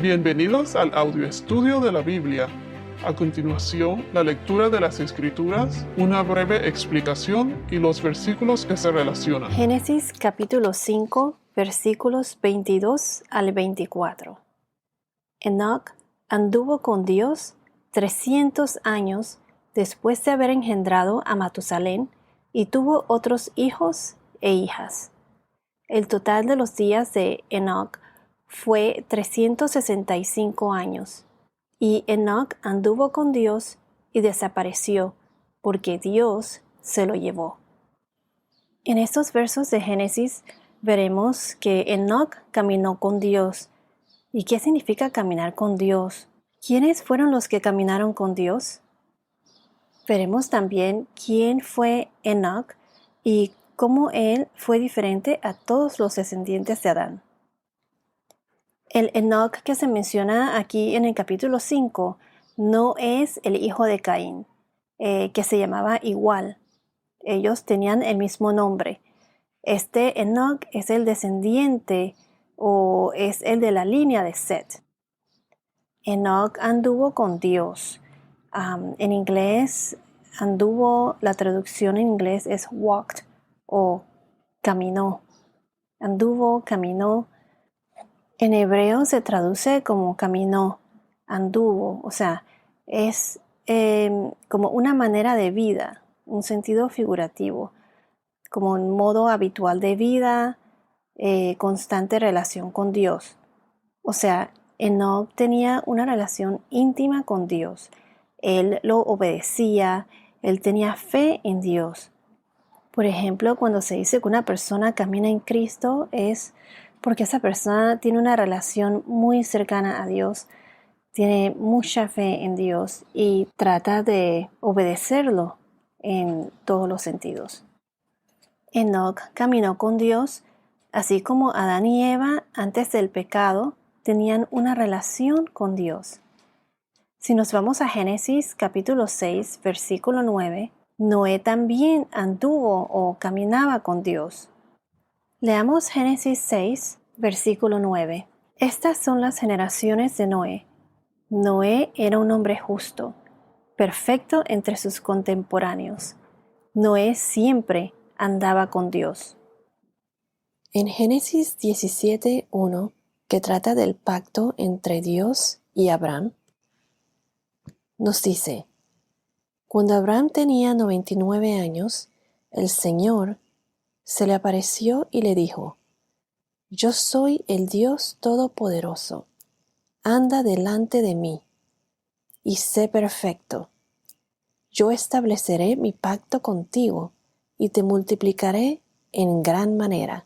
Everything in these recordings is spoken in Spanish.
Bienvenidos al audio estudio de la Biblia. A continuación, la lectura de las Escrituras, una breve explicación y los versículos que se relacionan. Génesis capítulo 5, versículos 22 al 24. Enoc anduvo con Dios 300 años después de haber engendrado a Matusalén y tuvo otros hijos e hijas. El total de los días de Enoc fue 365 años. Y Enoc anduvo con Dios y desapareció, porque Dios se lo llevó. En estos versos de Génesis veremos que Enoc caminó con Dios. ¿Y qué significa caminar con Dios? ¿Quiénes fueron los que caminaron con Dios? Veremos también quién fue Enoc y cómo él fue diferente a todos los descendientes de Adán. El Enoc que se menciona aquí en el capítulo 5 no es el hijo de Caín, que se llamaba igual. Ellos tenían el mismo nombre. Este Enoc es el descendiente o es el de la línea de Set. Enoc anduvo con Dios. En inglés, la traducción en inglés es walked o caminó. Anduvo, caminó. En hebreo se traduce como caminó, anduvo, o sea, es como una manera de vida, un sentido figurativo, como un modo habitual de vida, constante relación con Dios. O sea, Enoc tenía una relación íntima con Dios. Él lo obedecía, él tenía fe en Dios. Por ejemplo, cuando se dice que una persona camina en Cristo es porque esa persona tiene una relación muy cercana a Dios, tiene mucha fe en Dios y trata de obedecerlo en todos los sentidos. Enoc caminó con Dios, así como Adán y Eva antes del pecado tenían una relación con Dios. Si nos vamos a Génesis capítulo 6, versículo 9, Noé también anduvo o caminaba con Dios. Leamos Génesis 6, versículo 9. Estas son las generaciones de Noé. Noé era un hombre justo, perfecto entre sus contemporáneos. Noé siempre andaba con Dios. En Génesis 17:1, que trata del pacto entre Dios y Abraham, nos dice: Cuando Abraham tenía 99 años, el Señor se le apareció y le dijo: Yo soy el Dios Todopoderoso. Anda delante de mí y sé perfecto. Yo estableceré mi pacto contigo y te multiplicaré en gran manera.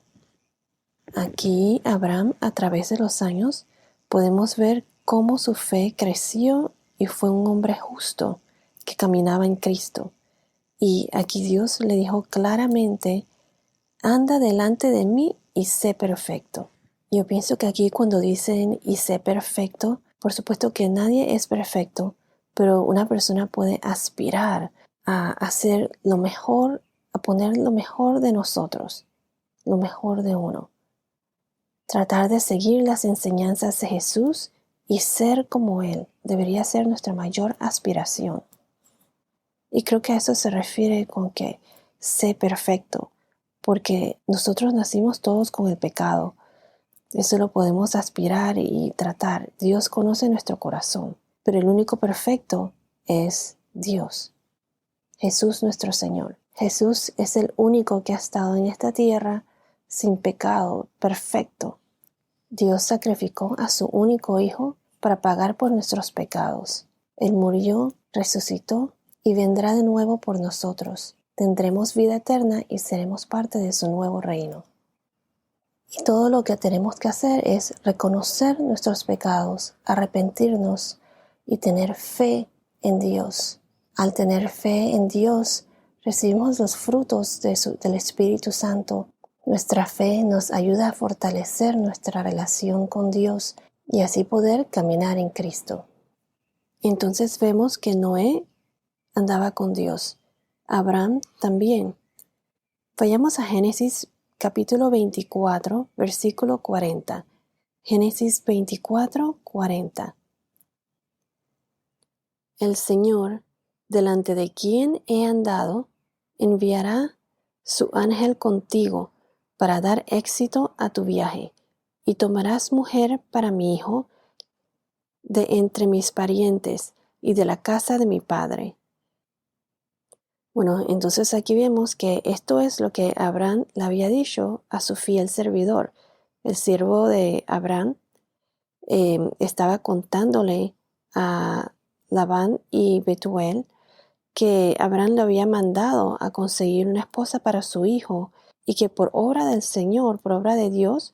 Aquí Abraham, a través de los años, podemos ver cómo su fe creció y fue un hombre justo que caminaba en Cristo. Y aquí Dios le dijo claramente: anda delante de mí y sé perfecto. Yo pienso que aquí cuando dicen y sé perfecto, por supuesto que nadie es perfecto, pero una persona puede aspirar a hacer lo mejor, a poner lo mejor de nosotros, lo mejor de uno. Tratar de seguir las enseñanzas de Jesús y ser como Él debería ser nuestra mayor aspiración. Y creo que a eso se refiere con que sé perfecto, porque nosotros nacimos todos con el pecado. Eso lo podemos aspirar y tratar. Dios conoce nuestro corazón, pero el único perfecto es Dios. Jesús nuestro Señor. Jesús es el único que ha estado en esta tierra sin pecado, perfecto. Dios sacrificó a su único Hijo para pagar por nuestros pecados. Él murió, resucitó y vendrá de nuevo por nosotros. Tendremos vida eterna y seremos parte de su nuevo reino. Y todo lo que tenemos que hacer es reconocer nuestros pecados, arrepentirnos y tener fe en Dios. Al tener fe en Dios, recibimos los frutos del Espíritu Santo. Nuestra fe nos ayuda a fortalecer nuestra relación con Dios y así poder caminar en Cristo. Entonces vemos que Noé andaba con Dios. Abraham también. Vayamos a Génesis capítulo 24, versículo 40, Génesis 24:40. El Señor, delante de quien he andado, enviará su ángel contigo para dar éxito a tu viaje, y tomarás mujer para mi hijo de entre mis parientes y de la casa de mi padre. Bueno, entonces aquí vemos que esto es lo que Abraham le había dicho a su fiel servidor. El siervo de Abraham estaba contándole a Labán y Betuel que Abraham le había mandado a conseguir una esposa para su hijo y que por obra del Señor, por obra de Dios,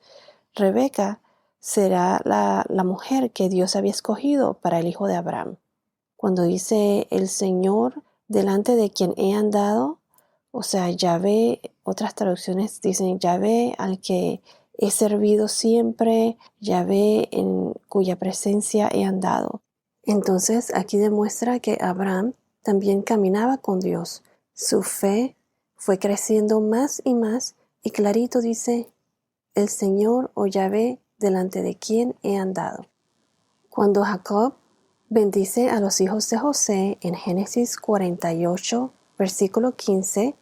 Rebeca será la mujer que Dios había escogido para el hijo de Abraham. Cuando dice el Señor delante de quien he andado, o sea, Yahvé, otras traducciones dicen Yahvé al que he servido siempre, Yahvé en cuya presencia he andado. Entonces aquí demuestra que Abraham también caminaba con Dios. Su fe fue creciendo más y clarito dice, el Señor o Yahvé delante de quien he andado. Cuando Jacob bendice a los hijos de José en Génesis 48, versículo 15,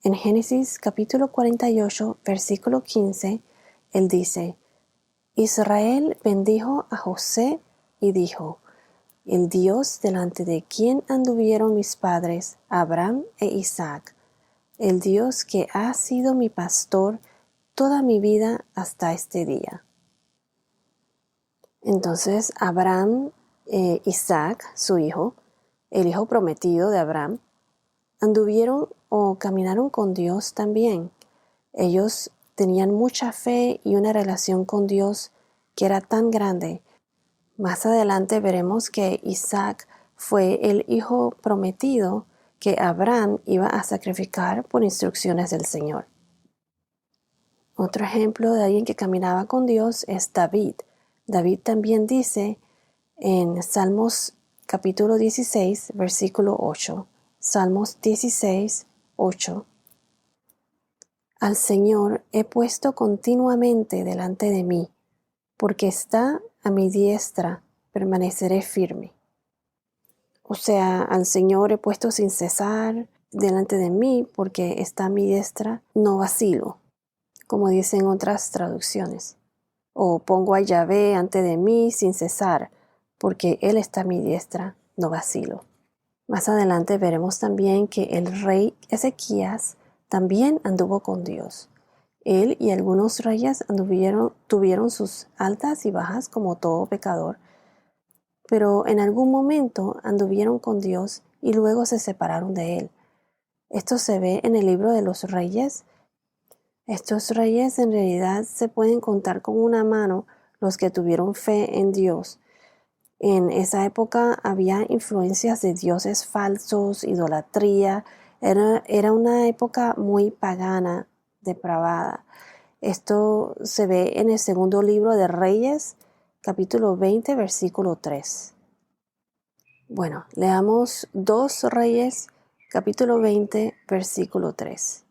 en Génesis capítulo 48, versículo 15, él dice, Israel bendijo a José y dijo, el Dios delante de quien anduvieron mis padres, Abraham e Isaac, el Dios que ha sido mi pastor toda mi vida hasta este día. Entonces Abraham, Isaac, su hijo, el hijo prometido de Abraham, anduvieron o caminaron con Dios también. Ellos tenían mucha fe y una relación con Dios que era tan grande. Más adelante veremos que Isaac fue el hijo prometido que Abraham iba a sacrificar por instrucciones del Señor. Otro ejemplo de alguien que caminaba con Dios es David. David también dice en Salmos capítulo 16, versículo 8. Salmos 16, 8. Al Señor he puesto continuamente delante de mí, porque está a mi diestra, permaneceré firme. O sea, al Señor he puesto sin cesar delante de mí, porque está a mi diestra, no vacilo, como dicen otras traducciones. O pongo a Yahvé ante de mí sin cesar, porque Él está a mi diestra, no vacilo. Más adelante veremos también que el rey Ezequías también anduvo con Dios. Él y algunos reyes tuvieron sus altas y bajas como todo pecador, pero en algún momento anduvieron con Dios y luego se separaron de Él. Esto se ve en el libro de los reyes. Estos reyes en realidad se pueden contar con una mano los que tuvieron fe en Dios. En esa época había influencias de dioses falsos, idolatría. Era una época muy pagana, depravada. Esto se ve en el segundo libro de Reyes, capítulo 20, versículo 3. Bueno, leamos 2 Reyes, capítulo 20, versículo 3.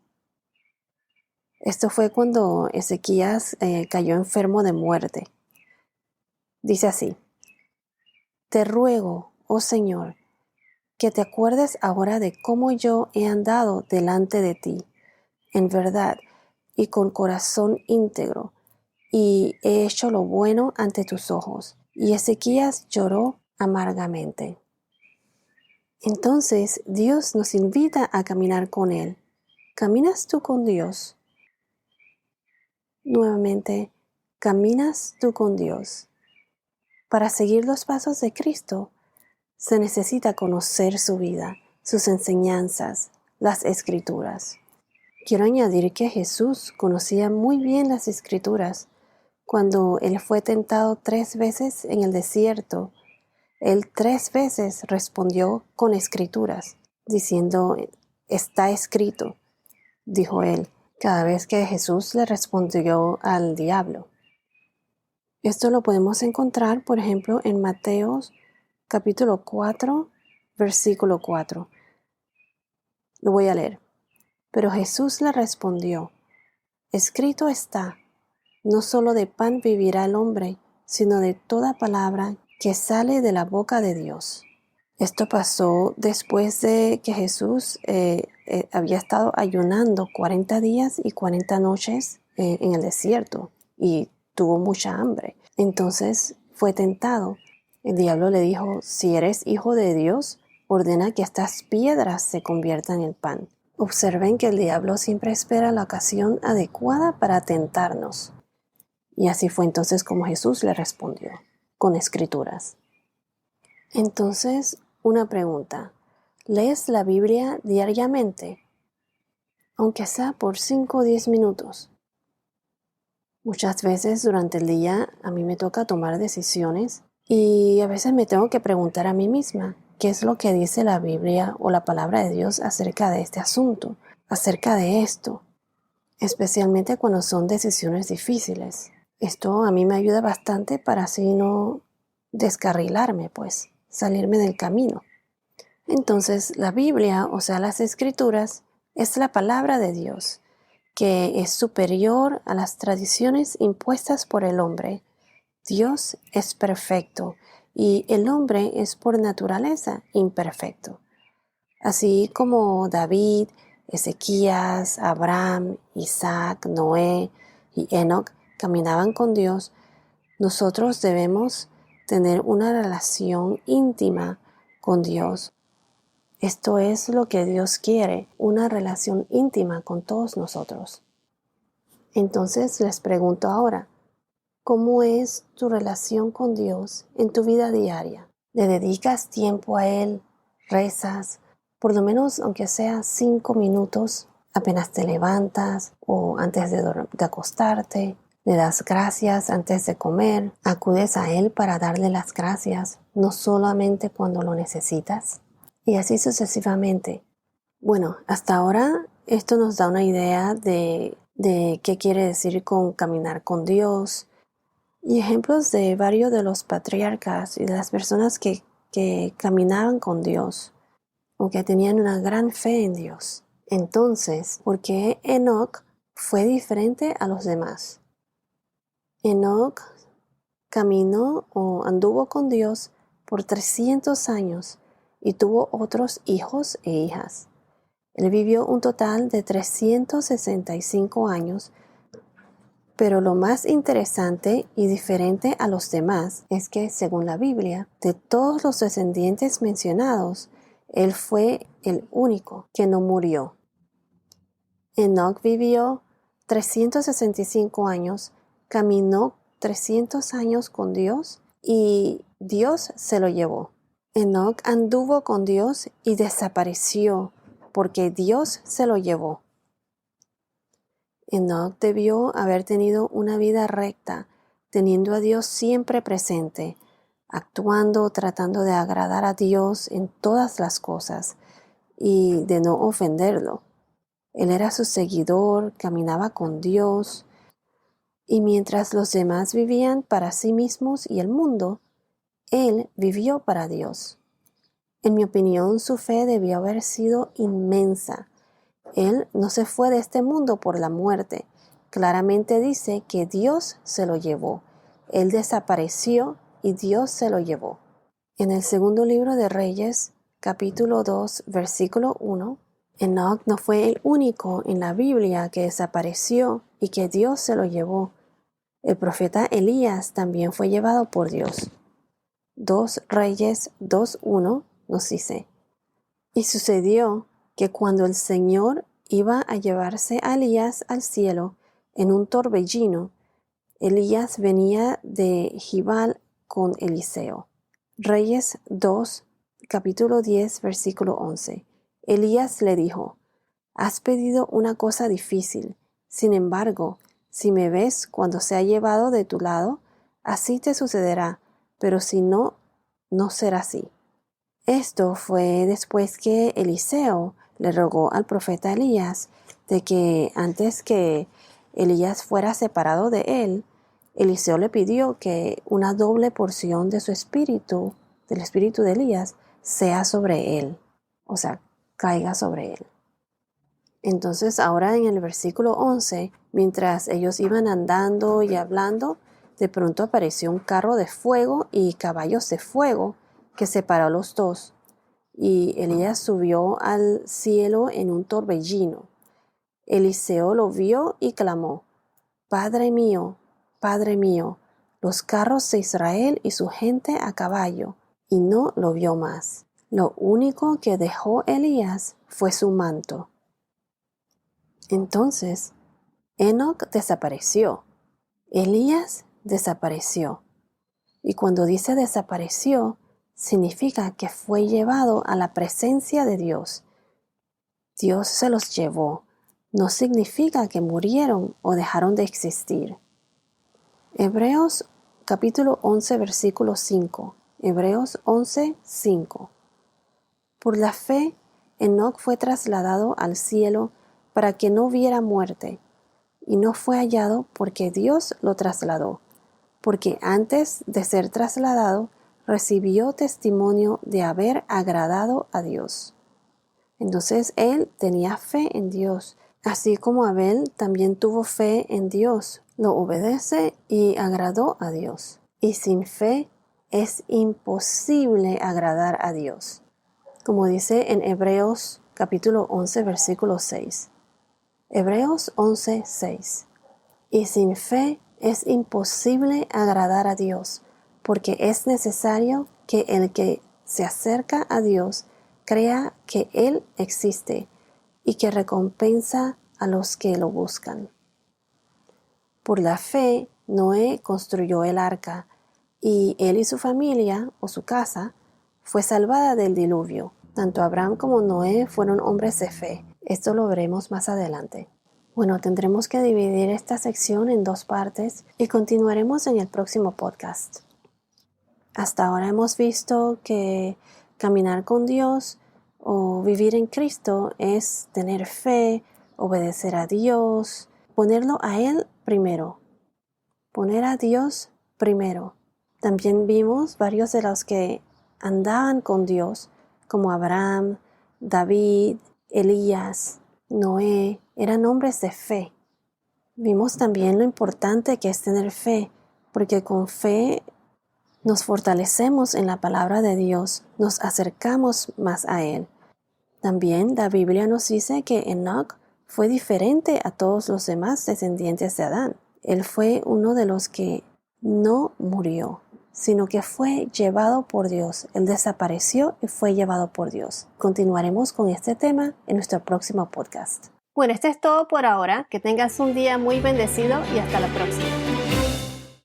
Esto fue cuando Ezequías cayó enfermo de muerte. Dice así, te ruego, oh Señor, que te acuerdes ahora de cómo yo he andado delante de ti, en verdad y con corazón íntegro, y he hecho lo bueno ante tus ojos. Y Ezequías lloró amargamente. Entonces Dios nos invita a caminar con Él. ¿Caminas tú con Dios? Nuevamente, ¿caminas tú con Dios? Para seguir los pasos de Cristo, se necesita conocer su vida, sus enseñanzas, las Escrituras. Quiero añadir que Jesús conocía muy bien las Escrituras. Cuando Él fue tentado 3 veces en el desierto, Él 3 veces respondió con Escrituras, diciendo, está escrito, dijo Él, cada vez que Jesús le respondió al diablo. Esto lo podemos encontrar, por ejemplo, en Mateo capítulo 4, versículo 4. Lo voy a leer. Pero Jesús le respondió, escrito está, No solo de pan vivirá el hombre, sino de toda palabra que sale de la boca de Dios. Esto pasó después de que Jesús había estado ayunando 40 días y 40 noches en el desierto y tuvo mucha hambre. Entonces fue tentado. El diablo le dijo, si eres hijo de Dios, ordena que estas piedras se conviertan en pan. Observen que el diablo siempre espera la ocasión adecuada para tentarnos. Y así fue entonces como Jesús le respondió, con escrituras. Entonces, una pregunta. ¿Lees la Biblia diariamente? Aunque sea por 5 o 10 minutos. Muchas veces durante el día a mí me toca tomar decisiones y a veces me tengo que preguntar a mí misma qué es lo que dice la Biblia o la palabra de Dios acerca de este asunto, acerca de esto, especialmente cuando son decisiones difíciles. Esto a mí me ayuda bastante para así no descarrilarme, pues, salirme del camino. Entonces, la Biblia, o sea, las Escrituras, es la palabra de Dios, que es superior a las tradiciones impuestas por el hombre. Dios es perfecto y el hombre es por naturaleza imperfecto. Así como David, Ezequías, Abraham, Isaac, Noé y Enoc caminaban con Dios, nosotros debemos tener una relación íntima con Dios. Esto es lo que Dios quiere, una relación íntima con todos nosotros. Entonces les pregunto ahora, ¿cómo es tu relación con Dios en tu vida diaria? ¿Le dedicas tiempo a Él? ¿Rezas? Por lo menos, aunque sea 5 minutos, apenas te levantas o antes de acostarte. Le das gracias antes de comer. Acudes a Él para darle las gracias, no solamente cuando lo necesitas. Y así sucesivamente. Bueno, hasta ahora esto nos da una idea de qué quiere decir con caminar con Dios y ejemplos de varios de los patriarcas y de las personas que caminaban con Dios o que tenían una gran fe en Dios. Entonces, ¿por qué Enoc fue diferente a los demás? Enoc caminó o anduvo con Dios por 300 años y tuvo otros hijos e hijas. Él vivió un total de 365 años, pero lo más interesante y diferente a los demás es que, según la Biblia, de todos los descendientes mencionados, él fue el único que no murió. Enoc vivió 365 años, caminó 300 años con Dios y Dios se lo llevó. Enoc anduvo con Dios y desapareció porque Dios se lo llevó. Enoc debió haber tenido una vida recta, teniendo a Dios siempre presente, actuando, tratando de agradar a Dios en todas las cosas y de no ofenderlo. Él era su seguidor, caminaba con Dios, y mientras los demás vivían para sí mismos y el mundo, él vivió para Dios. En mi opinión, su fe debió haber sido inmensa. Él no se fue de este mundo por la muerte. Claramente dice que Dios se lo llevó. Él desapareció y Dios se lo llevó. En el segundo libro de Reyes, capítulo 2, versículo 1, Enoc no fue el único en la Biblia que desapareció y que Dios se lo llevó. El profeta Elías también fue llevado por Dios. 2 Reyes 2:1 nos dice, y sucedió que cuando el Señor iba a llevarse a Elías al cielo en un torbellino, Elías venía de Gibal con Eliseo. Reyes 2, capítulo 10, versículo 11. Elías le dijo, has pedido una cosa difícil. Sin embargo, si me ves cuando sea llevado de tu lado, así te sucederá, pero si no, no será así. Esto fue después que Eliseo le rogó al profeta Elías de que antes que Elías fuera separado de él, Eliseo le pidió que una doble porción de su espíritu, del espíritu de Elías, sea sobre él, o sea, caiga sobre él. Entonces ahora en el versículo 11, mientras ellos iban andando y hablando, de pronto apareció un carro de fuego y caballos de fuego que separó a los dos. Y Elías subió al cielo en un torbellino. Eliseo lo vio y clamó: Padre mío, los carros de Israel y su gente a caballo. Y no lo vio más. Lo único que dejó Elías fue su manto. Entonces, Enoc desapareció. Elías desapareció. Y cuando dice desapareció, significa que fue llevado a la presencia de Dios. Dios se los llevó. No significa que murieron o dejaron de existir. Hebreos capítulo 11, versículo 5. Hebreos 11, 5. Por la fe, Enoc fue trasladado al cielo para que no viera muerte, y no fue hallado porque Dios lo trasladó, porque antes de ser trasladado recibió testimonio de haber agradado a Dios. Entonces él tenía fe en Dios, así como Abel también tuvo fe en Dios, lo obedece y agradó a Dios. Y sin fe es imposible agradar a Dios, como dice en Hebreos capítulo 11, versículo 6. Hebreos 11, 6. Y sin fe es imposible agradar a Dios, porque es necesario que el que se acerca a Dios crea que Él existe y que recompensa a los que lo buscan. Por la fe, Noé construyó el arca, y él y su familia, o su casa, fue salvada del diluvio. Tanto Abraham como Noé fueron hombres de fe. Esto lo veremos más adelante. Bueno, tendremos que dividir esta sección en 2 partes y continuaremos en el próximo podcast. Hasta ahora hemos visto que caminar con Dios o vivir en Cristo es tener fe, obedecer a Dios, ponerlo a Él primero. Poner a Dios primero. También vimos varios de los que andaban con Dios, como Abraham, David, Elías, Noé, eran hombres de fe. Vimos también lo importante que es tener fe, porque con fe nos fortalecemos en la palabra de Dios, nos acercamos más a Él. También la Biblia nos dice que Enoc fue diferente a todos los demás descendientes de Adán. Él fue uno de los que no murió, sino que fue llevado por Dios. Él desapareció y fue llevado por Dios. Continuaremos con este tema en nuestro próximo podcast. Bueno, esto es todo por ahora. Que tengas un día muy bendecido y hasta la próxima.